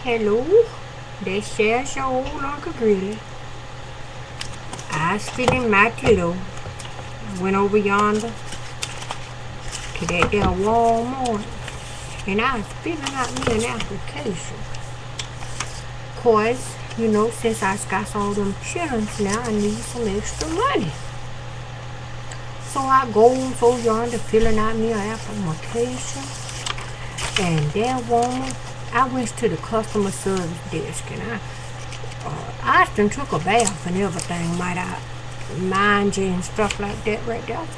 Hello, this is your old Uncle Grilly. I was feeling mighty low. Went over yonder to that there warm morning, and I was filling out me an application. Cause, since I got all them children now, I need some extra money. So I goes over yonder filling out me an application, and that woman, I went to the customer service desk, and I done took a bath and everything, might I mind you, and stuff like that right there.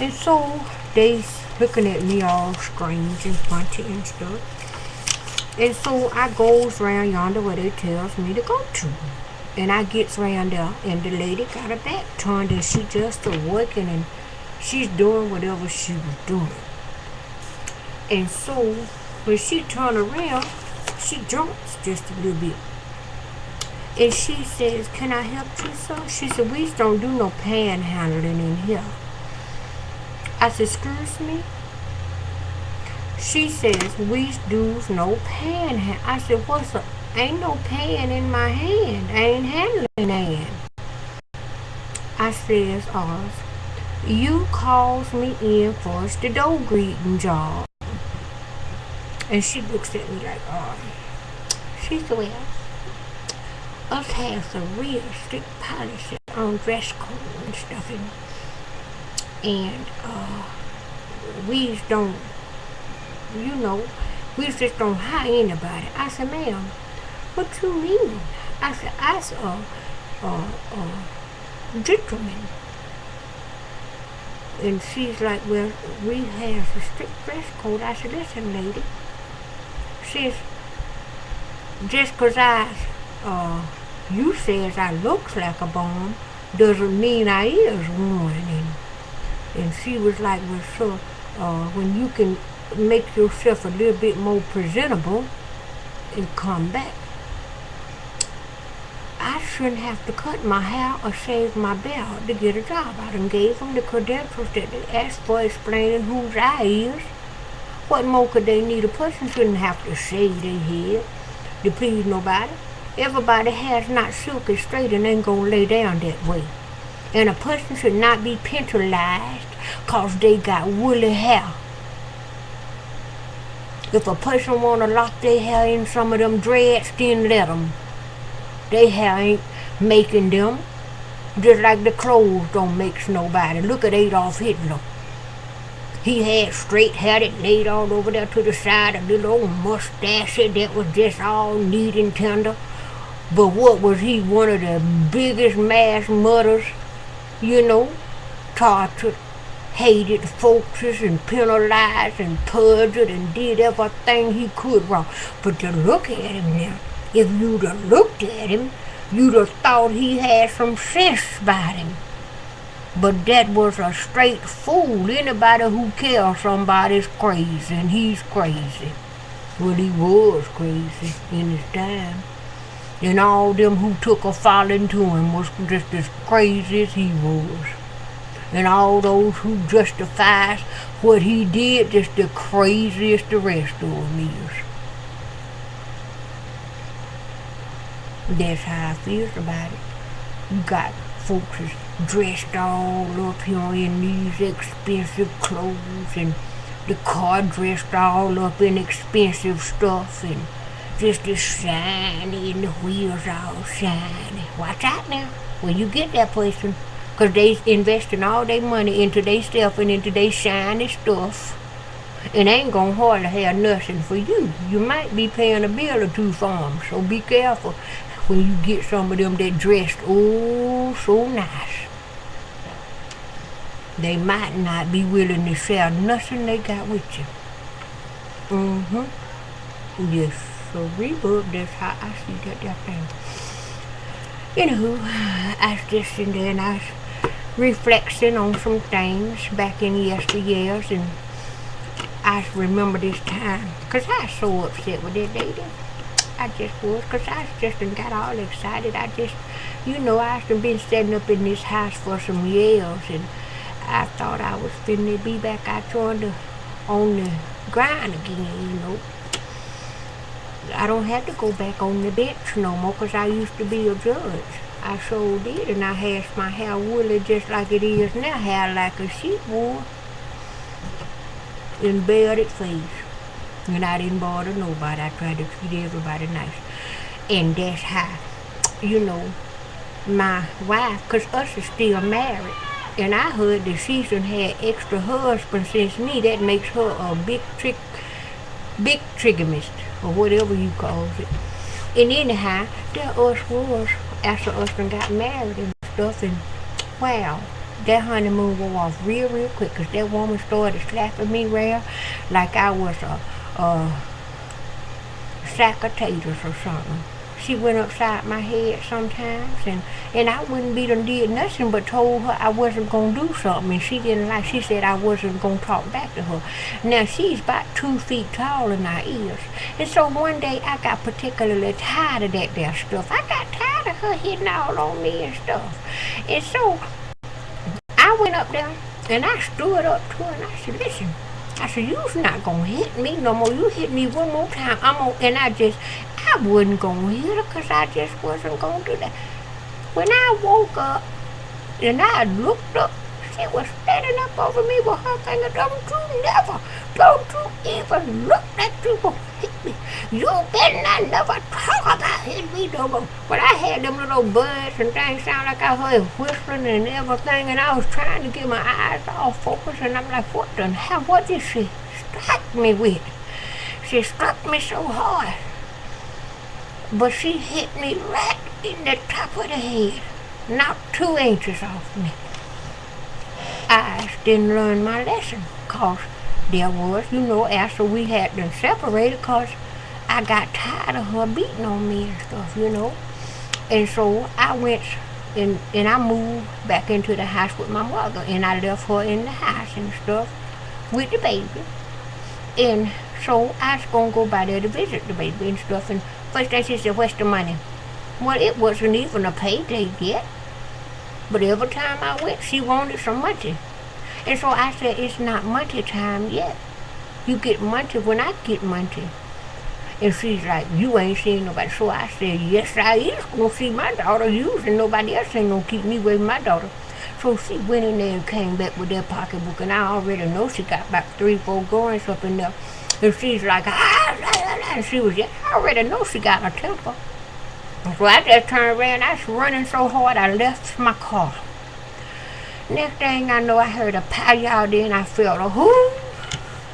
And so they looking at me all strange and funny and stuff. And so I goes around yonder where they tells me to go to. And I gets around there, and the lady got her back turned, and she just working, and she's doing whatever she was doing. And so when she turned around, she jumps just a little bit. And she says, "Can I help you, sir?" She said, "We don't do no panhandling in here." I said, "Excuse me?" She says, "We do no panhandling." I said, "What's up?" "Ain't no pan in my hand. I ain't handling hand." I says, "You calls me in for the door greeting job." And she looks at me like, she said, "Well, us have some real strict policy on dress code and stuff, and we don't, we just don't hire anybody." I said, "Ma'am, what you mean?" I said, "I's gentleman." And she's like, "Well, we have a strict dress code." I said, "Listen, lady," says, "just 'cause you says I looks like a bomb doesn't mean I is one." And she was like, "Well, sir, when you can make yourself a little bit more presentable and come back. I shouldn't have to cut my hair or shave my belt to get a job. I done gave them the credentials that they asked for, explaining whose I is. What more could they need? A person shouldn't have to shave their head to please nobody. Everybody has not silky straight and ain't gonna lay down that way. And a person should not be penalized 'cause they got woolly hair. If a person wanna lock their hair in some of them dreads, then let them. Their hair ain't making them. Just like the clothes don't make nobody. Look at Adolf Hitler. He had straight hair that laid all over there to the side, a little old mustache that was just all neat and tender. But what was he? One of the biggest mass murderers, tortured, hated folks and penalized and perjured and did everything he could wrong. But to look at him now, if you'd have looked at him, you'd have thought he had some sense about him. But that was a straight fool. Anybody who kills somebody's crazy, and he's crazy. Well, he was crazy in his time. And all them who took a falling to him was just as crazy as he was. And all those who justifies what he did, just the craziest the rest of them is. That's how I feel about it. You got folks dressed all up here in these expensive clothes, and the car dressed all up in expensive stuff, and just as shiny, and the wheels all shiny. Watch out now when you get that person, 'cause they investing all their money into their stuff and into their shiny stuff, and ain't gonna hardly have nothing for you. You might be paying a bill or two for them, so be careful when you get some of them that dressed so nice. They might not be willing to share nothing they got with you. Yes, so but that's how I see that thing. Anywho, I was just in there and I was reflecting on some things back in yesteryears, and I remember this time, 'cause I was so upset with that lady. I just was, 'cause I just got all excited. I just, I've been setting up in this house for some years, and I thought I was finna be back out on the grind again, I don't have to go back on the bench no more because I used to be a judge. I sure did, and I had my hair woolly just like it is now, hair like a sheep wool, and bearded face. And I didn't bother nobody. I tried to treat everybody nice. And that's how, my wife, because us is still married, and I heard that she's done had extra husbands since me. That makes her a big trigamist, or whatever you call it. And anyhow, there us was, after us done got married and stuff, and wow, that honeymoon wore off real quick, because that woman started slapping me around like I was a sack of taters or something. She went upside my head sometimes, and I wouldn't be done did nothing but told her I wasn't going to do something, and she didn't like. She said I wasn't going to talk back to her. Now, she's about 2 feet tall in our ears, and so one day I got particularly tired of that there stuff. I got tired of her hitting all on me and stuff, and so I went up there, and I stood up to her, and I said, listen, I said, you's not going to hit me no more. You hit me one more time, and I wasn't going to hit her because I just wasn't going to do that. When I woke up and I looked up, she was standing up over me with her finger. Don't you even look like you going to hit me. You better not never talk about hitting me no more. But I had them little buds and things sound like I heard whistling and everything, and I was trying to get my eyes all focused, and I'm like, what did she strike me with? She struck me so hard. But she hit me right in the top of the head, not 2 inches off me. I didn't learn my lesson, cause there was, after we had been separated, cause I got tired of her beating on me and stuff, And so I went and I moved back into the house with my mother, and I left her in the house and stuff with the baby. And so I was going to go by there to visit the baby and stuff, and first thing she said, where's the money? Well, it wasn't even a payday yet. But every time I went, she wanted some money. And so I said, it's not money time yet. You get money when I get money. And she's like, you ain't seen nobody. So I said, yes, I is going to see my daughter using. Nobody else ain't going to keep me away from my daughter. So she went in there and came back with that pocketbook. And I already know she got about 3-4 goings up in there. And she's like, and she was just, I already know she got a temper. So I just turned around. I was running so hard I left my car. Next thing I know, I heard a pow-yow, then I felt a whoo.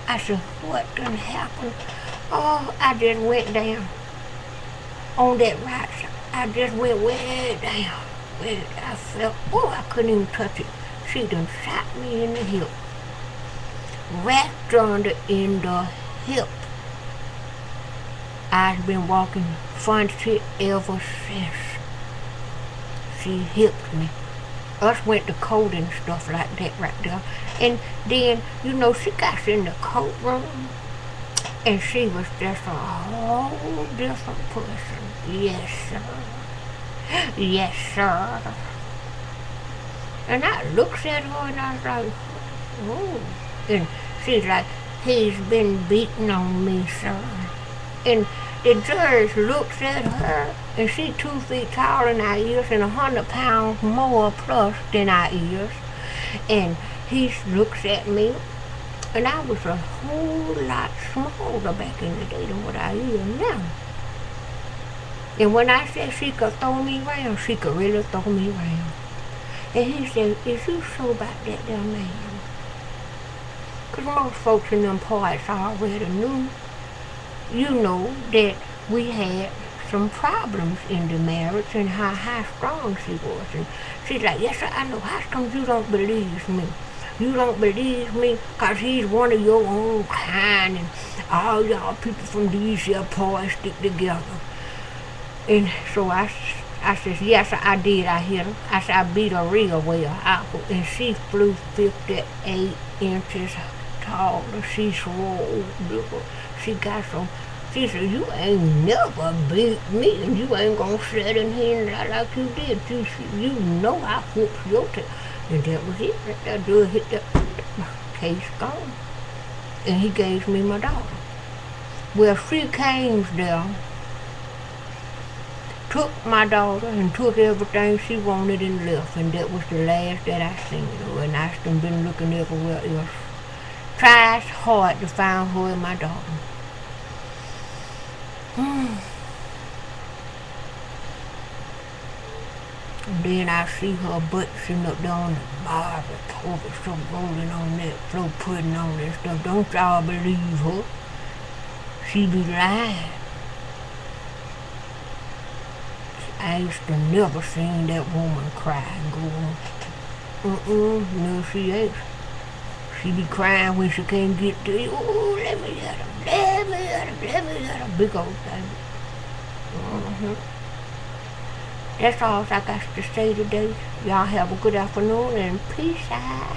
I said, what done happened? Oh, I just went down on that right side. I just went way down. I felt, I couldn't even touch it. She done shot me in the hip. Right under in the hip. I've been walking front foot ever since. She hipped me. Us went to court and stuff like that right there. And then, she got in the courtroom, and she was just a whole different person. Yes, sir. Yes, sir. And I looked at her and I was like, oh. And she's like, he's been beating on me, sir. And the judge looks at her, and she's 2 feet taller than our ears and 100 pounds more plus than our ears. And he looks at me, and I was a whole lot smaller back in the day than what I am now. And when I said she could throw me around, she could really throw me around. And he said, is you sure about that there, man? Because most folks in them parts already knew. That we had some problems in the marriage and how strong she was. And she's like, yes, sir, I know. How come you don't believe me? You don't believe me because he's one of your own kind, and all y'all people from these here parts stick together. And so I said, yes, sir, I did. I hit her. I said, I beat her real well. And she flew 58 inches taller. She swole. She got some. She said, you ain't never beat me, and you ain't gonna sit in here and like you did. You know I whooped your tail. And that was it. That dude hit the case gone. And he gave me my daughter. Well, she came there took my daughter and took everything she wanted and left, and that was the last that I seen her. And I still been looking everywhere else. Tried hard to find her and my daughter. And then I see her butt sitting up there on the marble, over so rolling on that floor, putting on that stuff. Don't y'all believe her? She be lying. I used to never seen that woman cry and go on. No, she ain't. She be crying when she can't get to you. Oh, let me at him, let me at him, let me at him. Big old thing. That's all I got to say today. Y'all have a good afternoon and peace out.